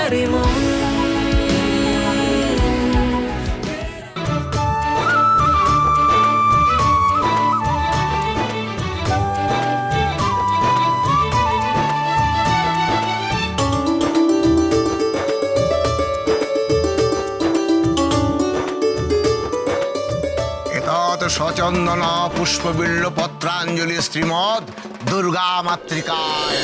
আমারই মন। সচন্দনা পুষ্পবিল্ল পত্রাঞ্জলি শ্রীমৎ দুর্গা মাতৃকায়।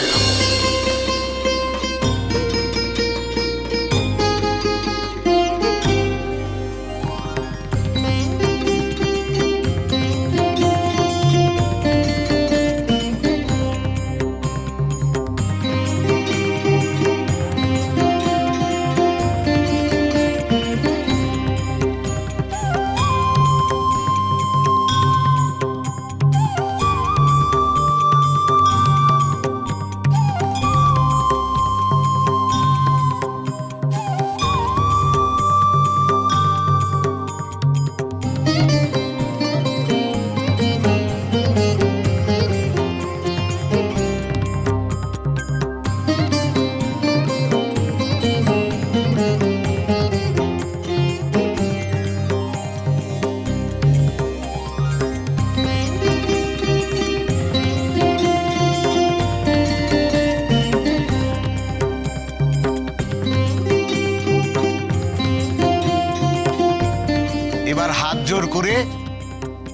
এবার হাত জোর করে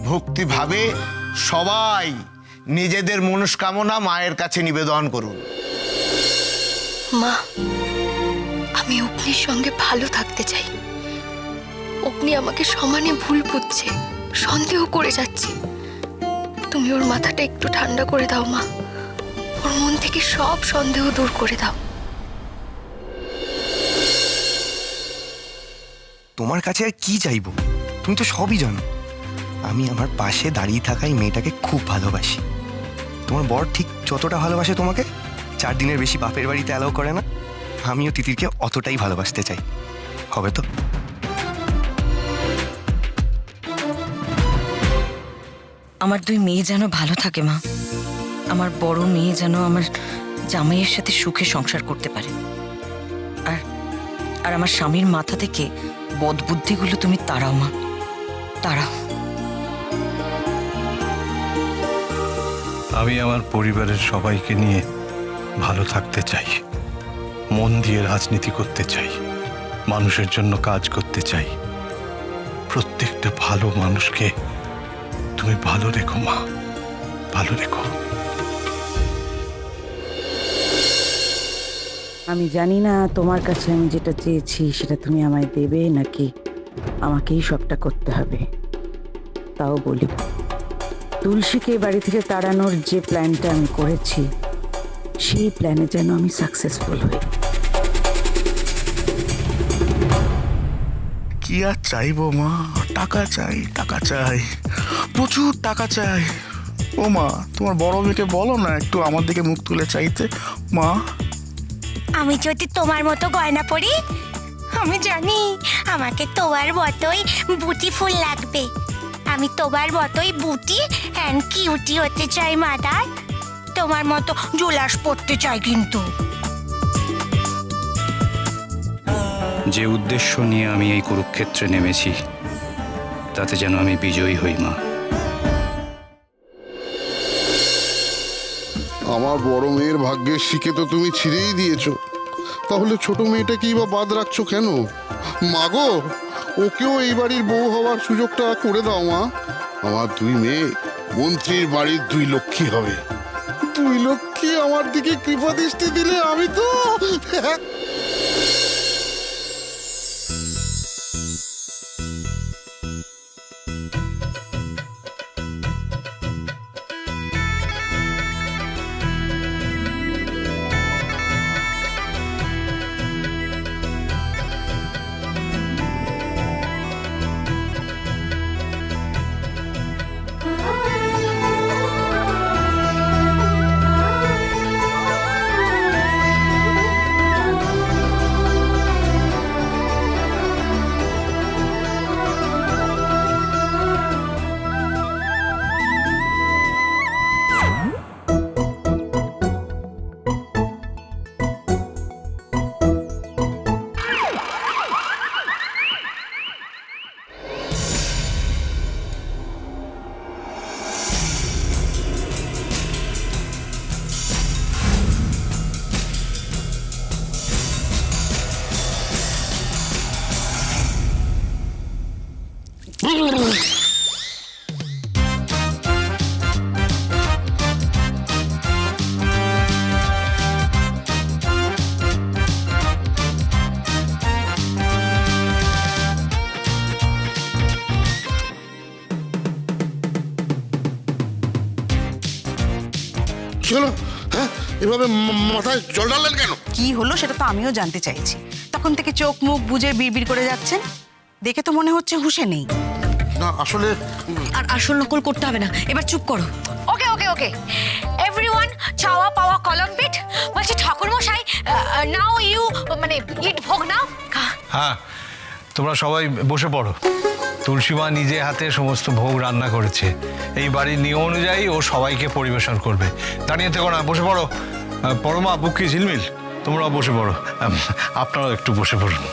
ভক্তি ভাবে সবাই নিজেদের মনস্কামনা মায়ের কাছে নিবেদন করুন। মা, আমি অগ্নির সঙ্গে ভালো থাকতে চাই। অগ্নি আমাকে সমানে ভুল বুঝছে, সন্দেহ করে যাচ্ছে। তুমি ওর মাথাটা একটু ঠান্ডা করে দাও মা, ওর মন থেকে সব সন্দেহ দূর করে দাও। তোমার কাছে আর কি চাইবো? তুমি তো সবই জানো। আমি আমার পাশে দাঁড়িয়ে থাকা এই মেয়েটাকে খুব ভালোবাসি। তোমার বর ঠিক যতটা ভালোবাসে তোমাকে, 4 দিনের বেশি বাপের বাড়িতে অ্যালাউ করে না। আমিও তিতিরকে অতটাই ভালোবাসতে চাই। হবে তো? আমার 2 মেয়ে যেন ভালো থাকে মা। আমার বড় মেয়ে যেন আমার জামাইয়ের সাথে সুখে সংসার করতে পারে। আর আমার স্বামীর মাথা থেকে বদবুদ্ধিগুলো তুমি তাড়াও মা, তাড়াও। আমি আমার পরিবারের সবাইকে নিয়ে ভালো থাকতে চাই, মন দিয়ে রাজনীতি করতে চাই, মানুষের জন্য কাজ করতে চাই। প্রত্যেকটা ভালো মানুষকে তুমি ভালো রেখো মা, ভালো রেখো। আমি জানি না তোমার কাছে আমি যেটা চেয়েছি সেটা তুমি আমায় দেবে নাকি আমাকেই সবটা করতে হবে। তাও বলি, তুলসীকে বাড়ি থেকে তাড়ানোর যে প্ল্যানটা আমি করেছি সেই প্ল্যানে যেন আমি সাকসেসফুল হই। কি আর চাইবো মা? টাকা চাই, টাকা চাই, প্রচুর টাকা চাই। ও মা, তোমার বড় মেয়েকে বলো না একটু আমার দিকে মুখ তুলে চাইতে। মা, আমি যদি তোমার মতো গয়না পরি, আমি জানি আমাকে তোমার মতোই বিউটিফুল লাগবে। আমি তোমার মতোই বুটি অ্যান্ড কিউটি হতে চাই মাদার। তোমার মতো জুলাস পড়তে চাই। কিন্তু যে উদ্দেশ্য নিয়ে আমি এই কুরুক্ষেত্রে নেমেছি তাতে যেন আমি বিজয়ী হই মা। আমার বড় মেয়ের ভাগ্যের শিখে তো তুমি ছিঁড়েই দিয়েছো, তাহলে ছোট মেয়েটাকেই বা বাদ রাখছো কেন? মাগো, ওকেও এই বাড়ির বউ হওয়ার সুযোগটা করে দাও মা। আমার 2 মেয়ে মন্ত্রীর বাড়ির 2 লক্ষ্মী হবে। 2 লক্ষ্মী আমার দিকে কৃপা দৃষ্টি দিলে আমি তো হলো? হ্যাঁ, এভাবে মাথায় জল ঢাললেন কেন? কি হলো সেটা তো আমিও জানতে চাইছি। তখন থেকে চোখ মুখ বুজে বিড়বিড় করে যাচ্ছেন, দেখে তো মনে হচ্ছে হুঁশে নেই। না আসলে আর আসল নকল করতে হবে না, এবার চুপ করো। ওকে ওকে ওকে এভরিওয়ান, চাওয়া পাওয়া কলম পিট। বলছি ঠাকুর মশাই, নাও ইউ মানে ইট ভোগ নাও। হ্যাঁ, তোমরা সবাই বসে পড়ো। তুলসী মা নিজে হাতে সমস্ত ভোগ রান্না করেছে। এই বাড়ির নিয়ম অনুযায়ী ও সবাইকে পরিবেশন করবে। দাঁড়িয়ে থেকো না, বসে পড়ো। পরমা, বুকি, ঝিলমিল, তোমরাও বসে পড়ো। আপনারাও একটু বসে পড়ুন।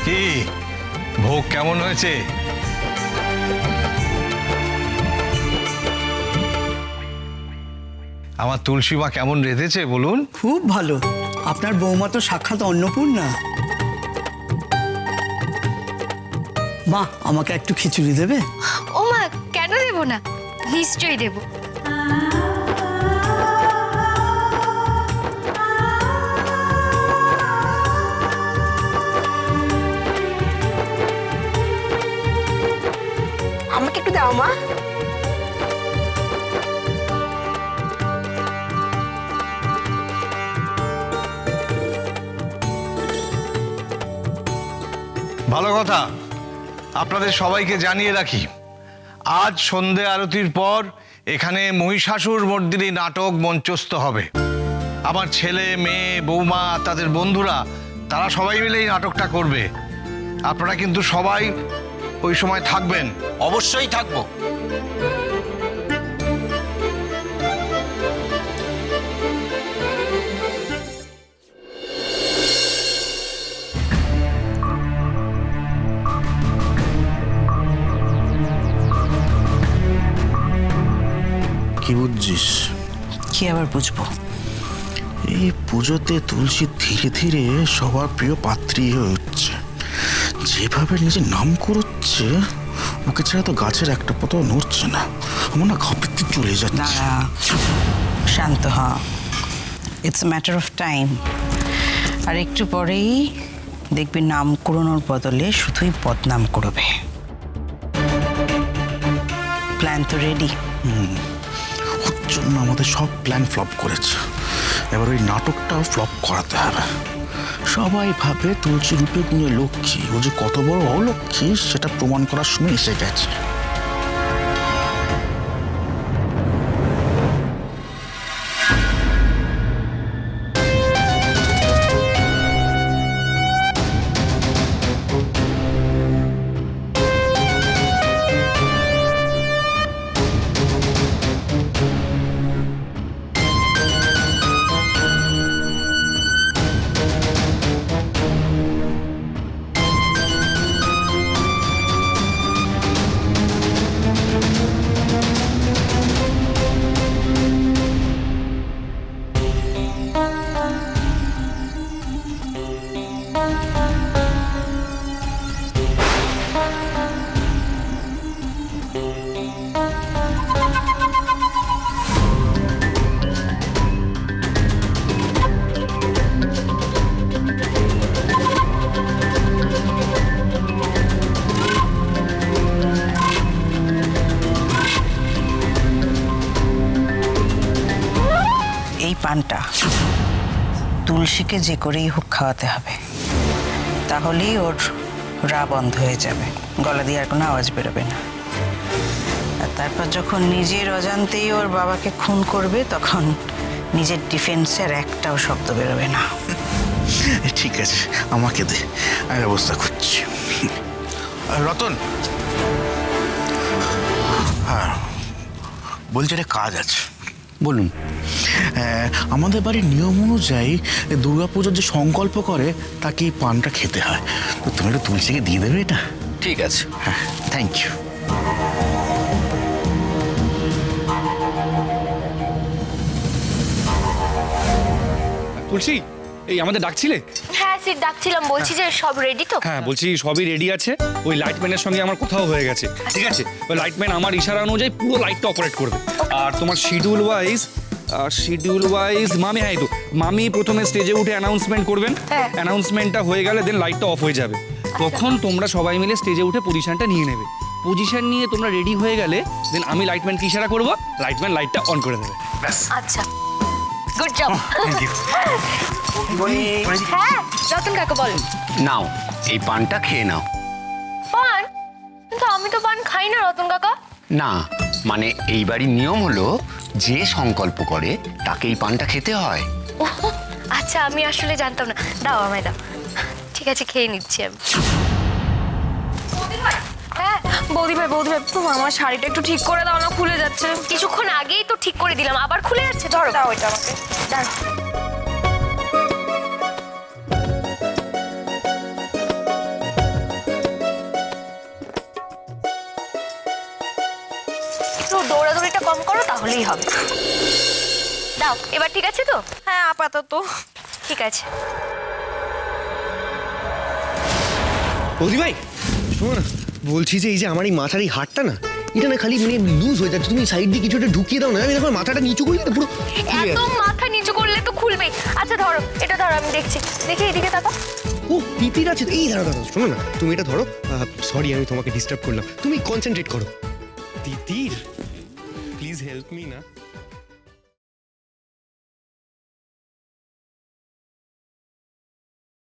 কি ভোগ কেমন হয়েছে? আমার তুলসী মা কেমন রেঁধেছে বলুন? খুব ভালো। আপনার বৌমা তো সাক্ষাৎ অন্নপূর্ণা। মা, আমাকে একটু খিচুড়ি দেবে? ও মা, কেন দেব না, নিশ্চয়ই দেব। আমাকে একটু দাও মা। ভালো কথা। আপনাদের সবাইকে জানিয়ে রাখি, আজ সন্ধে আরতির পর এখানে মহিষাসুর মর্দিনী নাটক মঞ্চস্থ হবে। আমার ছেলে, মেয়ে, বৌমা, তাদের বন্ধুরা, তারা সবাই মিলে এই নাটকটা করবে। আপনারা কিন্তু সবাই ওই সময় থাকবেন। অবশ্যই থাকবো। কি বুঝছিস? কি আবার বুঝবো? এই পুজোতে তুলসী ধীরে ধীরে সবার প্রিয় পাত্রী হয়ে উঠছে। যেভাবে নিজের নাম করছে, ওকে ছাড়া তো গাছের একটা পাতাও নড়ছে না। আমার না ঘাপতে চলে যাচ্ছে। দাঁড়া, শান্ত হ। It's a matter of time. আর একটু পরেই দেখবি নাম করানোর বদলে শুধুই বদনাম করবে। প্ল্যান তো রেডি। ওর জন্য আমাদের সব প্ল্যান ফ্লপ করেছে। এবার ওই নাটকটাও ফ্লপ করাতে হবে। সবাই ভাবে তুলসী রূপে গুণে লক্ষ্মী, ও যে কত বড় অলক্ষ্মী সেটা প্রমাণ করার সময় এসে গেছে। পানটা তুলসীকে যে করেই হোক খাওয়াতে হবে, তাহলেই ওর রা বন্ধ হয়ে যাবে, গলা দিয়ে আর কোনো আওয়াজ বেরোবে না। আর তারপর যখন নিজের অজান্তেই ওর বাবাকে খুন করবে, তখন নিজের ডিফেন্সের একটাও শব্দ বেরোবে না। ঠিক আছে, আমাকে দে, আমি ব্যবস্থা করছি। রতন, হ্যাঁ বলছি একটা কাজ আছে। বলুন। আমাদের বাড়ির নিয়ম অনুযায়ী দুর্গাপুজোর যে সংকল্প করে তাকে এই পানটা খেতে হয়, তো তুমি একটু তুলসীকে দিয়ে দেবে এটা? ঠিক আছে। হ্যাঁ, থ্যাংক ইউ। তুলসী, এই আমাদের ডাকছিলে? হ্যাঁ সিট ডাকছিলাম, বলছি যে সব রেডি তো? হ্যাঁ বলছি সবই রেডি আছে। ওই লাইটম্যানের সঙ্গে আমার কোথাও হয়ে গেছে, ঠিক আছে? ওই লাইটম্যান আমার ইশারা অনুযায়ী পুরো লাইটটা অপারেট করবে। আর তোমার শিডিউল ওয়াইজ মামি, হ্যাঁ তো মামি প্রথমে স্টেজে উঠে অ্যানাউন্সমেন্ট করবেন। হ্যাঁ। অ্যানাউন্সমেন্টটা হয়ে গেলে দেন লাইটটা অফ হয়ে যাবে। তখন তোমরা সবাই মিলে স্টেজে উঠে পজিশনটা নিয়ে নেবে। পজিশন নিয়ে তোমরা রেডি হয়ে গেলে দেন আমি লাইটম্যানকে ইশারা করবো, লাইটম্যান লাইটটা অন করে দেবে। ব্যাস। আচ্ছা, গুড জব। Thank you. হ্যাঁ রতন কাকা বল। নাও এই পানটা খেয়ে নাও। পান? কিন্তু আমি তো পান খাই না রতন কাকা। না মানে এই বাড়ির নিয়ম হলো যে সংকল্প করে তাকে এই পানটা খেতে হয়। ও আচ্ছা, আমি আসলে জানতাম না। দাও আমায় দাও। ঠিক আছে, খেয়ে নিচ্ছি আমি। হ্যাঁ বৌদি ভাই আমার শাড়িটা একটু ঠিক করে দাও না, খুলে যাচ্ছে। কিছুক্ষণ আগেই তো ঠিক করে দিলাম, আবার খুলে যাচ্ছে। ধরো দাও এটা আমাকে। দাও। একটু দৌড়াদৌড়িটা কম করো, তাহলেই হবে। দাও, এবার ঠিক আছে তো? হ্যাঁ আপাতত ঠিক আছে। বৌদি ভাই শোনো না, বলছি যে এই যে আমার এই মাথার এই হাড়টা না, এটা না খালি মানে লুজ হয়ে যাচ্ছে। তুমি সাইড দিয়ে কিছু একটা ঢুকিয়ে দাও না, আমি দেখো মাথাটা নিচু করলে তো পুরো এত মাথা নিচু করলে তো খুলবে। আচ্ছা ধরো, এটা ধরো, আমি দেখছি। দেখি এদিকে তাকাও। ও তিতির আছে, এই দাঁড়া শোনো না, তুমি এটা ধরো। সরি আমি তোমাকে ডিস্টার্ব করলাম, তুমি কনসেন্ট্রেট করো। তিতির প্লিজ হেল্প মি না।